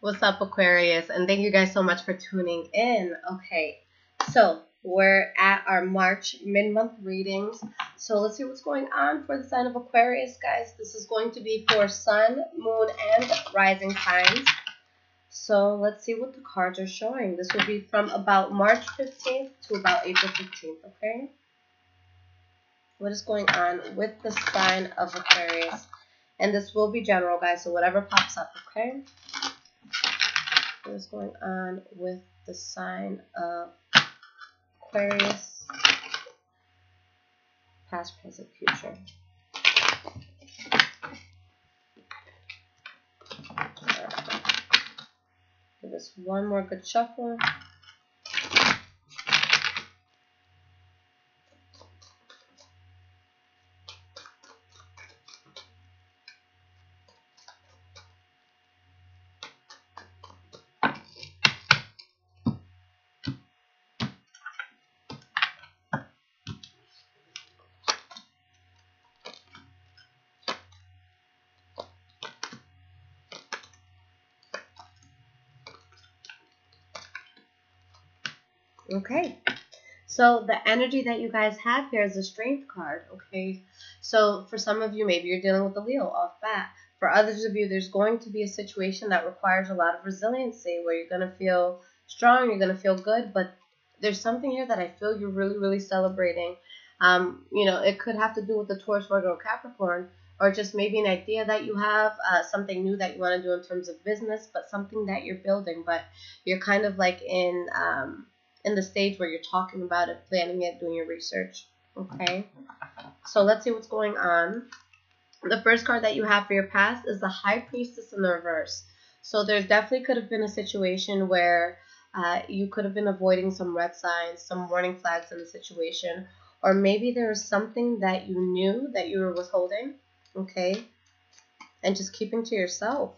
What's up, Aquarius? And thank you guys so much for tuning in. Okay, so we're at our March mid-month readings. So let's see what's going on for the sign of Aquarius, guys. This is going to be for Sun, Moon, and Rising signs. So let's see what the cards are showing. This will be from about March 15th to about April 15th, okay? What is going on with the sign of Aquarius? And this will be general, guys, so whatever pops up, okay? What is going on with the sign of Aquarius? Past, present, future. Give us one more good shuffle. Okay, so the energy that you guys have here is a strength card, okay? So for some of you, maybe you're dealing with a Leo off bat. For others of you, there's going to be a situation that requires a lot of resiliency where you're going to feel strong, you're going to feel good, but there's something here that I feel you're really, really celebrating. You know, it could have to do with the Taurus, Virgo, Capricorn, or just maybe an idea that you have, something new that you want to do in terms of business, but something that you're building, but you're kind of like in the stage where you're talking about it, planning it, doing your research. Okay, so let's see what's going on. The first card that you have for your past is the High Priestess in the reverse. So there definitely could have been a situation where you could have been avoiding some red signs, some warning flags in the situation, or maybe there was something that you knew that you were withholding, okay, and just keeping to yourself.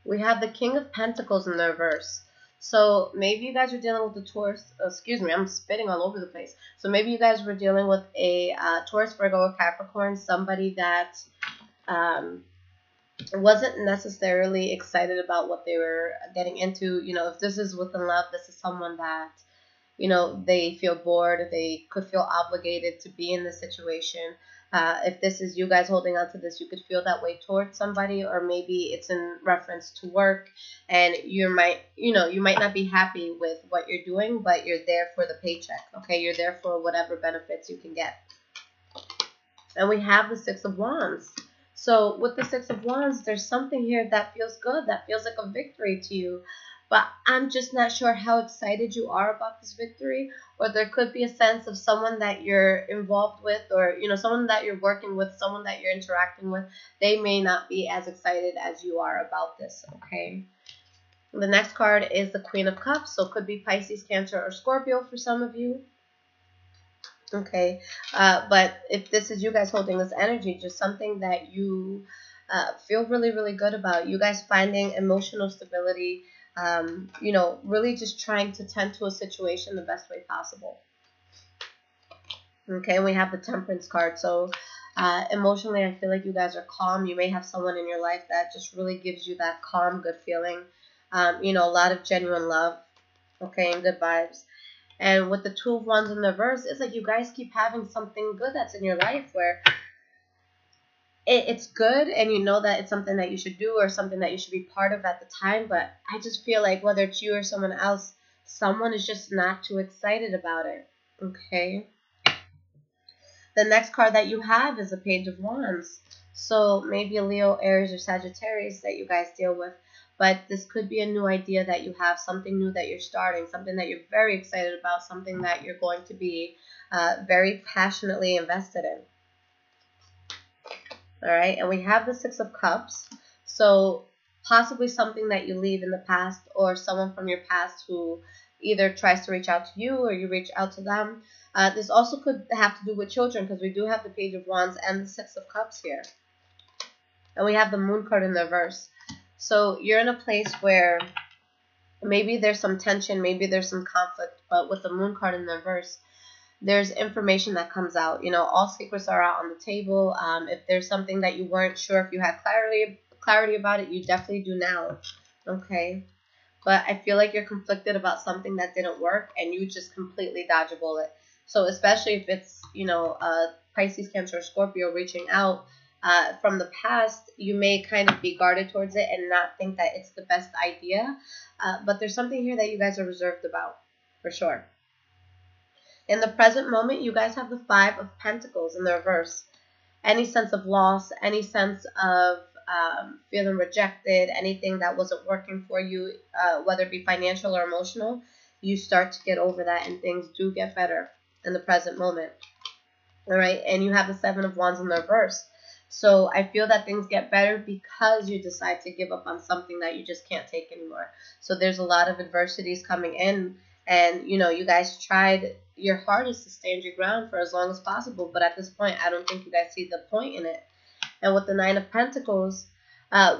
We have the King of Pentacles in the reverse. So maybe you guys are dealing with the Taurus, excuse me, I'm spitting all over the place. So maybe you guys were dealing with a Taurus, Virgo, or Capricorn, somebody that wasn't necessarily excited about what they were getting into. You know, if this is within love, this is someone that, you know, they feel bored, they could feel obligated to be in this situation. If this is you guys holding on to this, you could feel that way towards somebody, or maybe it's in reference to work, and you might not be happy with what you're doing, but you're there for the paycheck, okay? You're there for whatever benefits you can get. And we have the Six of Wands. So with the Six of Wands, there's something here that feels good, that feels like a victory to you. But I'm just not sure how excited you are about this victory, or there could be a sense of someone that you're involved with, or, you know, someone that you're working with, someone that you're interacting with. They may not be as excited as you are about this, okay? The next card is the Queen of Cups, so it could be Pisces, Cancer, or Scorpio for some of you. Okay, but if this is you guys holding this energy, just something that you feel really, really good about, you guys finding emotional stability, you know, really just trying to tend to a situation the best way possible. Okay, we have the Temperance card. So emotionally, I feel like you guys are calm. You may have someone in your life that just really gives you that calm, good feeling. You know, a lot of genuine love, okay, and good vibes. And with the Two of Wands in the reverse, it's like you guys keep having something good that's in your life where it's good, and you know that it's something that you should do or something that you should be part of at the time. But I just feel like whether it's you or someone else, someone is just not too excited about it, okay? The next card that you have is the Page of Wands. So maybe a Leo, Aries, or Sagittarius that you guys deal with. But this could be a new idea that you have, something new that you're starting, something that you're very excited about, something that you're going to be very passionately invested in. All right, and we have the Six of Cups. So possibly something that you leave in the past, or someone from your past who either tries to reach out to you or you reach out to them. This also could have to do with children, because we do have the Page of Wands and the Six of Cups here. And we have the Moon card in the reverse. So you're in a place where maybe there's some tension, maybe there's some conflict, but with the Moon card in the reverse, there's information that comes out. You know, all secrets are out on the table. If there's something that you weren't sure if you had clarity about it, you definitely do now. Okay? But I feel like you're conflicted about something that didn't work and you just completely dodge a bullet. So especially if it's, Pisces, Cancer, or Scorpio reaching out from the past, you may kind of be guarded towards it and not think that it's the best idea. But there's something here that you guys are reserved about, for sure. In the present moment, you guys have the Five of Pentacles in the reverse. Any sense of loss, any sense of feeling rejected, anything that wasn't working for you, whether it be financial or emotional, you start to get over that and things do get better in the present moment. All right, and you have the Seven of Wands in the reverse. So I feel that things get better because you decide to give up on something that you just can't take anymore. So there's a lot of adversities coming in, and you guys tried your hardest to stand your ground for as long as possible, but at this point I don't think you guys see the point in it. And with the Nine of Pentacles,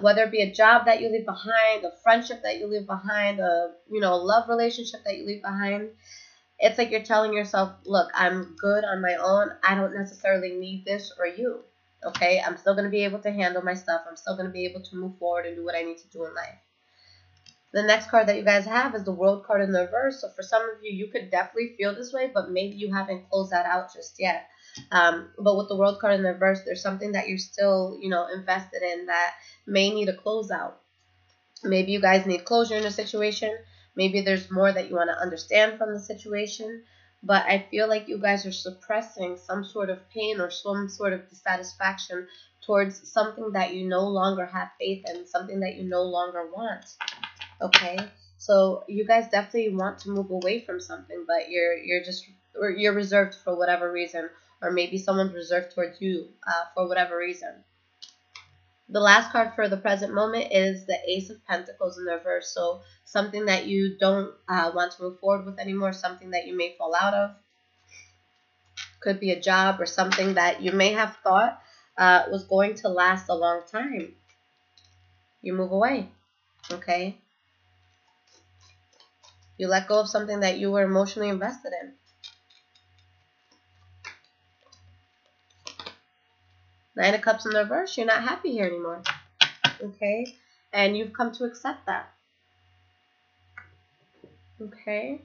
whether it be a job that you leave behind, a friendship that you leave behind, a love relationship that you leave behind, it's like you're telling yourself, look, I'm good on my own. I don't necessarily need this or you. Okay, I'm still going to be able to handle my stuff. I'm still going to be able to move forward and do what I need to do in life. The next card that you guys have is the World card in the reverse. So for some of you, you could definitely feel this way, but maybe you haven't closed that out just yet. But with the World card in the reverse, there's something that you're still, invested in that may need a closeout. Maybe you guys need closure in a situation. Maybe there's more that you want to understand from the situation. But I feel like you guys are suppressing some sort of pain or some sort of dissatisfaction towards something that you no longer have faith in, something that you no longer want. Okay, so you guys definitely want to move away from something, but you're reserved for whatever reason, or maybe someone's reserved towards you for whatever reason. The last card for the present moment is the Ace of Pentacles in the reverse. So something that you don't want to move forward with anymore, something that you may fall out of. Could be a job or something that you may have thought was going to last a long time. You move away, okay? You let go of something that you were emotionally invested in. Nine of Cups in the reverse, you're not happy here anymore. Okay? And you've come to accept that. Okay?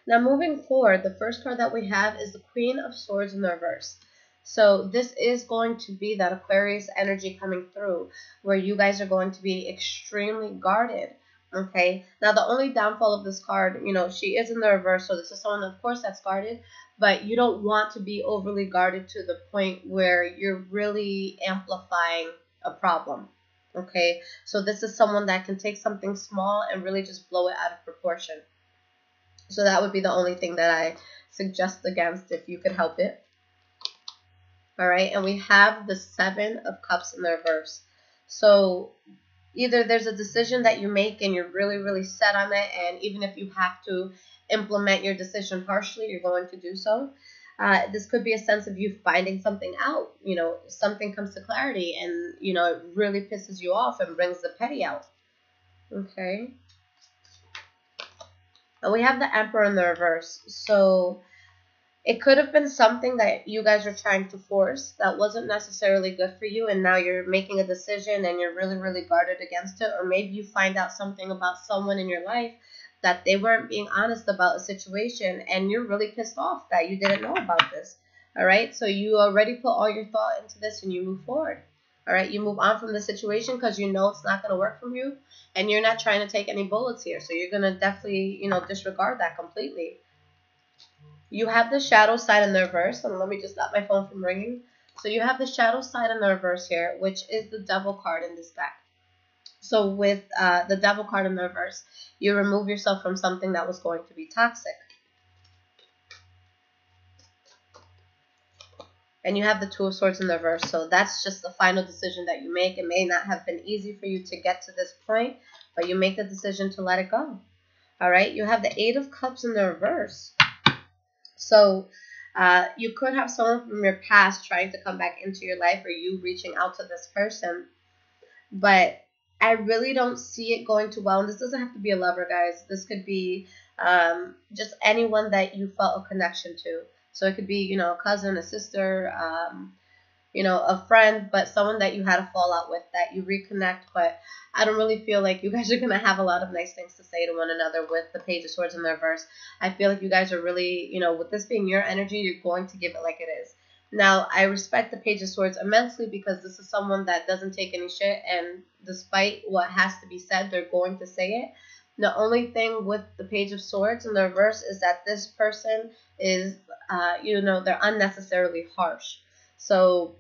Now moving forward, the first card that we have is the Queen of Swords in the reverse. So this is going to be that Aquarius energy coming through, where you guys are going to be extremely guarded. Okay, now the only downfall of this card, she is in the reverse, so this is someone, of course, that's guarded, but you don't want to be overly guarded to the point where you're really amplifying a problem. Okay, so this is someone that can take something small and really just blow it out of proportion. So that would be the only thing that I suggest against if you could help it. All right, and we have the Seven of Cups in the reverse. So either there's a decision that you make and you're really, really set on it, and even if you have to implement your decision harshly, you're going to do so. This could be a sense of you finding something out. Something comes to clarity and, it really pisses you off and brings the petty out. Okay. And we have the Emperor in the reverse. So it could have been something that you guys are trying to force that wasn't necessarily good for you, and now you're making a decision and you're really, really guarded against it. Or maybe you find out something about someone in your life that they weren't being honest about a situation, and you're really pissed off that you didn't know about this. All right, so you already put all your thought into this and you move forward. All right, you move on from the situation because you know it's not going to work for you, and you're not trying to take any bullets here. So you're going to definitely, disregard that completely. You have the shadow side in the reverse, and let me just stop my phone from ringing. So you have the shadow side in the reverse here, which is the Devil card in this deck. So with the Devil card in the reverse, you remove yourself from something that was going to be toxic. And you have the Two of Swords in the reverse, so that's just the final decision that you make. It may not have been easy for you to get to this point, but you make the decision to let it go. All right, you have the Eight of Cups in the reverse. So you could have someone from your past trying to come back into your life, or you reaching out to this person. But I really don't see it going too well. And this doesn't have to be a lover, guys. This could be just anyone that you felt a connection to. So it could be, a cousin, a sister, a friend, but someone that you had a fallout with that you reconnect. But I don't really feel like you guys are going to have a lot of nice things to say to one another with the Page of Swords in the reverse. I feel like you guys are really, with this being your energy, you're going to give it like it is. Now, I respect the Page of Swords immensely because this is someone that doesn't take any shit, and despite what has to be said, they're going to say it. The only thing with the Page of Swords in the reverse is that this person is, they're unnecessarily harsh. So,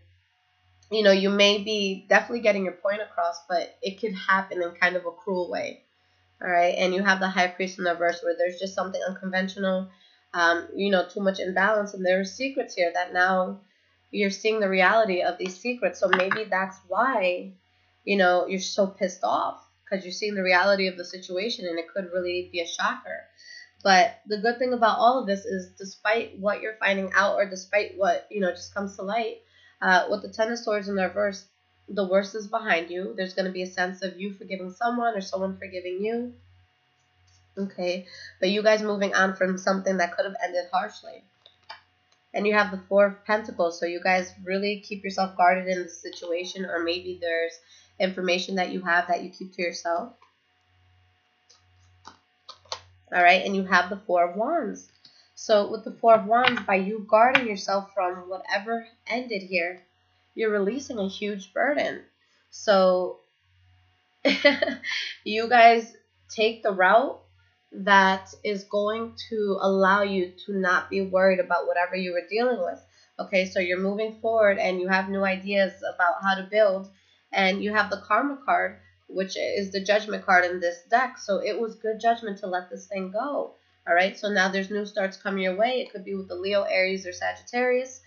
you may be definitely getting your point across, but it could happen in kind of a cruel way. All right. And you have the High Priest in the reverse where there's just something unconventional, too much imbalance. And there are secrets here that now you're seeing the reality of these secrets. So maybe that's why, you're so pissed off, because you're seeing the reality of the situation, and it could really be a shocker. But the good thing about all of this is, despite what you're finding out, or despite what, just comes to light, with the Ten of Swords in the reverse, the worst is behind you. There's going to be a sense of you forgiving someone or someone forgiving you. Okay. But you guys moving on from something that could have ended harshly. And you have the Four of Pentacles. So you guys really keep yourself guarded in this situation, or maybe there's information that you have that you keep to yourself. All right. And you have the Four of Wands. So with the Four of Wands, by you guarding yourself from whatever ended here, you're releasing a huge burden. So you guys take the route that is going to allow you to not be worried about whatever you were dealing with. Okay, so you're moving forward and you have new ideas about how to build, and you have the Karma card, which is the Judgment card in this deck. So it was good judgment to let this thing go. All right, so now there's new starts coming your way. It could be with the Leo, Aries, or Sagittarius,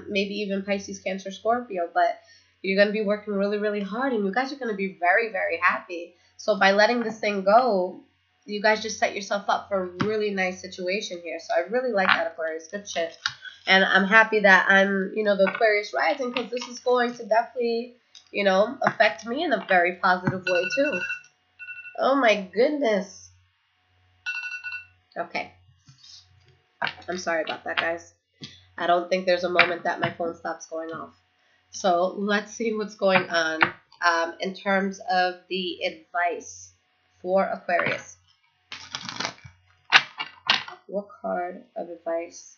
maybe even Pisces, Cancer, Scorpio. But you're going to be working really, really hard, and you guys are going to be very, very happy. So by letting this thing go, you guys just set yourself up for a really nice situation here. So I really like that, Aquarius. Good shit. And I'm happy that I'm, the Aquarius Rising, because this is going to definitely, affect me in a very positive way too. Oh my goodness. Okay. I'm sorry about that, guys. I don't think there's a moment that my phone stops going off. So let's see what's going on in terms of the advice for Aquarius. What card of advice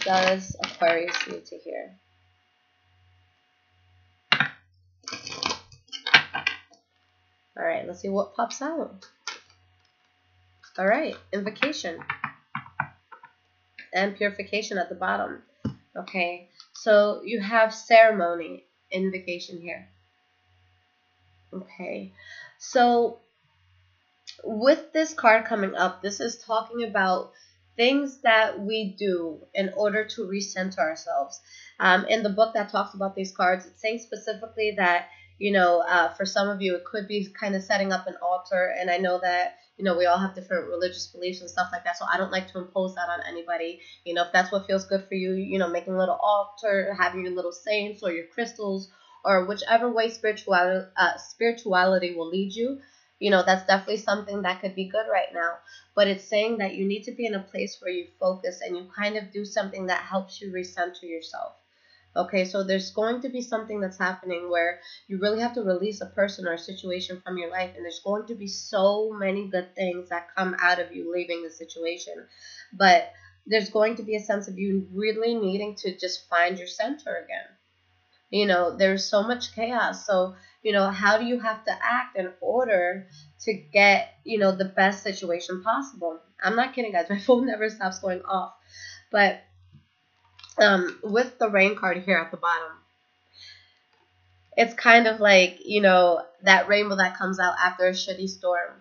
does Aquarius need to hear? All right, let's see what pops out. All right, invocation and purification at the bottom. Okay, so you have ceremony, invocation here. Okay, so with this card coming up, this is talking about things that we do in order to recenter ourselves. In the book that talks about these cards, it's saying specifically that, for some of you, it could be kind of setting up an altar. And I know that, we all have different religious beliefs and stuff like that. So I don't like to impose that on anybody. If that's what feels good for you, making a little altar, having your little saints or your crystals, or whichever way spirituality will lead you. That's definitely something that could be good right now. But it's saying that you need to be in a place where you focus and you kind of do something that helps you recenter yourself. Okay, so there's going to be something that's happening where you really have to release a person or a situation from your life, and there's going to be so many good things that come out of you leaving the situation. But there's going to be a sense of you really needing to just find your center again. There's so much chaos. So, how do you have to act in order to get, the best situation possible? I'm not kidding, guys. My phone never stops going off. But with the rain card here at the bottom, it's kind of like, that rainbow that comes out after a shitty storm,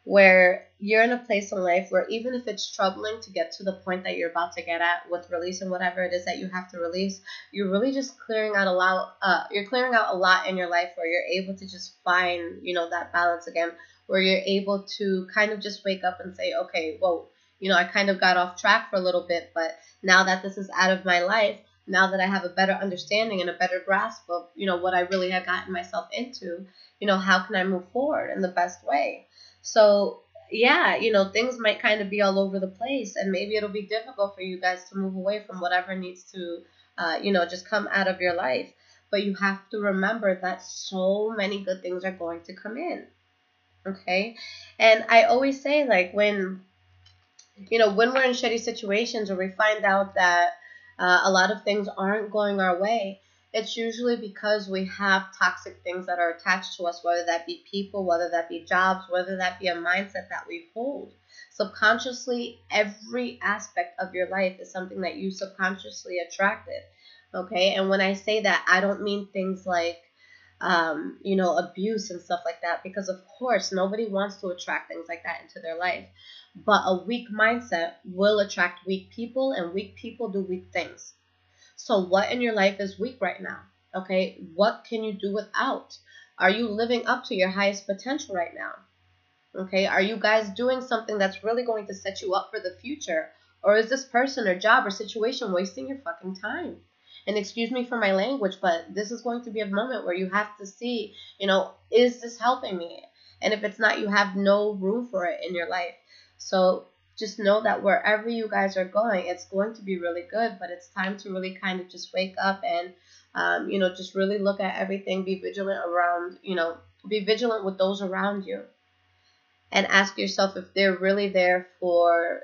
where you're in a place in life where even if it's troubling to get to the point that you're about to get at with releasing whatever it is that you have to release, you're really just clearing out a lot. You're clearing out a lot in your life where you're able to just find, that balance again, where you're able to kind of just wake up and say, okay, well, I kind of got off track for a little bit, but now that this is out of my life, now that I have a better understanding and a better grasp of, what I really have gotten myself into, how can I move forward in the best way? So, yeah, things might kind of be all over the place, and maybe it'll be difficult for you guys to move away from whatever needs to just come out of your life. But you have to remember that so many good things are going to come in. Okay. And I always say, like, when we're in shitty situations or we find out that a lot of things aren't going our way, it's usually because we have toxic things that are attached to us, whether that be people, whether that be jobs, whether that be a mindset that we hold. Subconsciously, every aspect of your life is something that you subconsciously attracted. Okay. And when I say that, I don't mean things like, abuse and stuff like that, because of course nobody wants to attract things like that into their life. But a weak mindset will attract weak people, and weak people do weak things. So what in your life is weak right now? Okay, what can you do without? Are you living up to your highest potential right now? Okay, are you guys doing something that's really going to set you up for the future? Or is this person or job or situation wasting your fucking time? And excuse me for my language, but this is going to be a moment where you have to see, is this helping me? And if it's not, you have no room for it in your life. So just know that wherever you guys are going, it's going to be really good, but it's time to really kind of just wake up and, just really look at everything, be vigilant around, be vigilant with those around you, and ask yourself if they're really there for,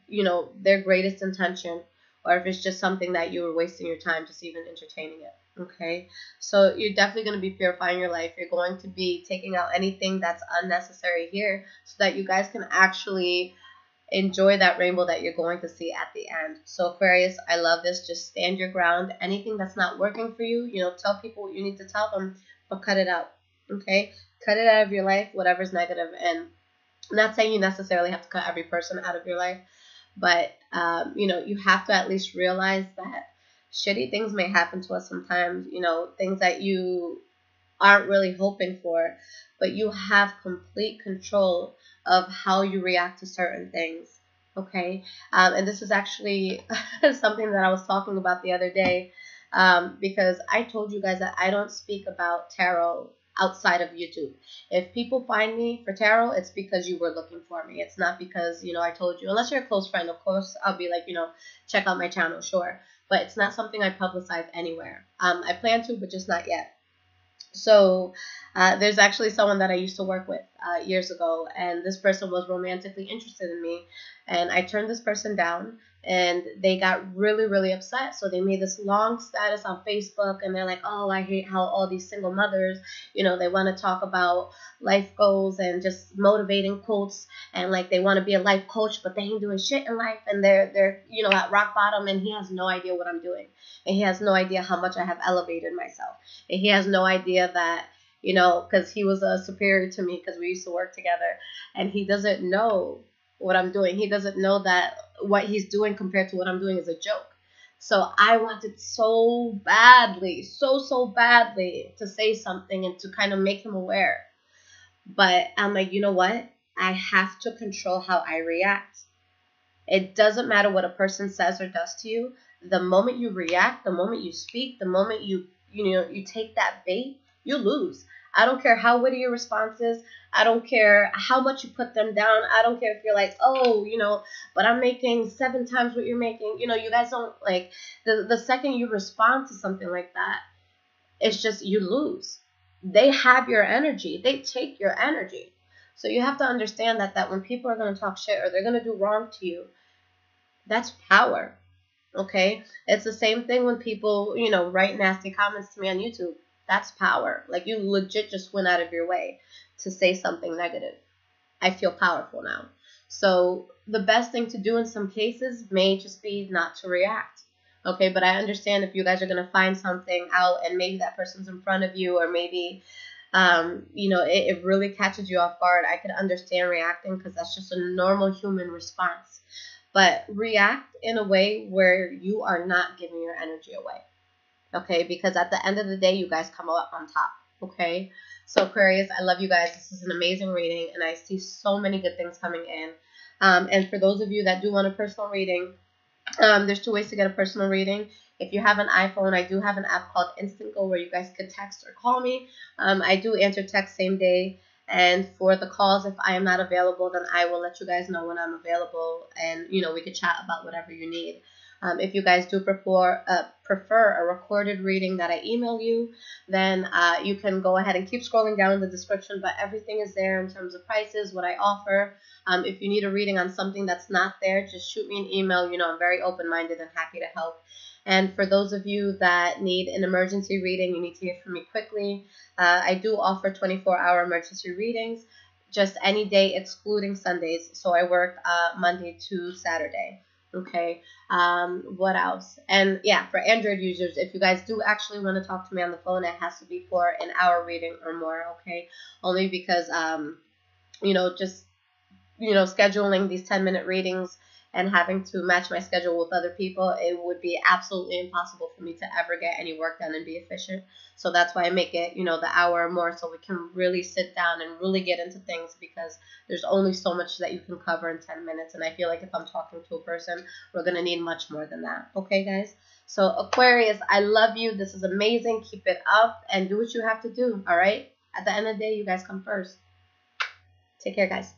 their greatest intention, or if it's just something that you were wasting your time just even entertaining it. Okay, so you're definitely going to be purifying your life. You're going to be taking out anything that's unnecessary here so that you guys can actually enjoy that rainbow that you're going to see at the end. So Aquarius, I love this. Just stand your ground. Anything that's not working for you, tell people what you need to tell them, but cut it out. Okay, cut it out of your life, whatever's negative. And I'm not saying you necessarily have to cut every person out of your life, but you have to at least realize that shitty things may happen to us sometimes, things that you aren't really hoping for, but you have complete control of how you react to certain things. Okay. And this is actually something that I was talking about the other day, because I told you guys that I don't speak about tarot outside of YouTube. If people find me for tarot, it's because you were looking for me. It's not because, I told you. Unless you're a close friend, of course, I'll be like, check out my channel, sure. But it's not something I publicize anywhere. I plan to, but just not yet. So there's actually someone that I used to work with years ago, and this person was romantically interested in me, and I turned this person down, and they got really, really upset. So they made this long status on Facebook, and they're like, oh, I hate how all these single mothers, they want to talk about life goals and just motivating quotes, and like they want to be a life coach, but they ain't doing shit in life, and they're at rock bottom, and he has no idea what I'm doing, and he has no idea how much I have elevated myself, and he has no idea that, because he was a superior to me because we used to work together, and he doesn't know what I'm doing. He doesn't know that what he's doing compared to what I'm doing is a joke. So I wanted so badly, so badly to say something and to kind of make him aware. But I'm like, you know what? I have to control how I react. It doesn't matter what a person says or does to you. The moment you react, the moment you speak, the moment you take that bait, you lose. I don't care how witty your response is. I don't care how much you put them down. I don't care if you're like, oh, but I'm making 7 times what you're making. You guys don't, like, the second you respond to something like that, it's just you lose. They have your energy. They take your energy. So you have to understand that when people are going to talk shit or they're going to do wrong to you, that's power. Okay? It's the same thing when people, write nasty comments to me on YouTube. That's power. Like, you legit just went out of your way to say something negative. I feel powerful now. So the best thing to do in some cases may just be not to react. Okay, but I understand if you guys are going to find something out and maybe that person's in front of you, or maybe, it really catches you off guard. I could understand reacting because that's just a normal human response. But react in a way where you are not giving your energy away. Okay, because at the end of the day, you guys come out on top. Okay, so Aquarius, I love you guys. This is an amazing reading, and I see so many good things coming in. And for those of you that do want a personal reading, there's 2 ways to get a personal reading. If you have an iPhone, I do have an app called InstantGo where you guys could text or call me. I do answer text same day. And for the calls, if I am not available, then I will let you guys know when I'm available, and we could chat about whatever you need. If you guys do prefer a recorded reading that I email you, then you can go ahead and keep scrolling down in the description, but everything is there in terms of prices, what I offer. If you need a reading on something that's not there, just shoot me an email. You know, I'm very open-minded and happy to help. And for those of you that need an emergency reading, you need to hear from me quickly. I do offer 24-hour emergency readings, just any day excluding Sundays. So I work Monday to Saturday. Okay. What else? And yeah, for Android users, if you guys do actually want to talk to me on the phone, it has to be for an hour reading or more. Okay. Only because, just scheduling these 10-minute readings and having to match my schedule with other people, it would be absolutely impossible for me to ever get any work done and be efficient. So that's why I make it, the hour or more, so we can really sit down and really get into things, because there's only so much that you can cover in 10 minutes. And I feel like if I'm talking to a person, we're going to need much more than that. Okay, guys? So Aquarius, I love you. This is amazing. Keep it up and do what you have to do. All right? At the end of the day, you guys come first. Take care, guys.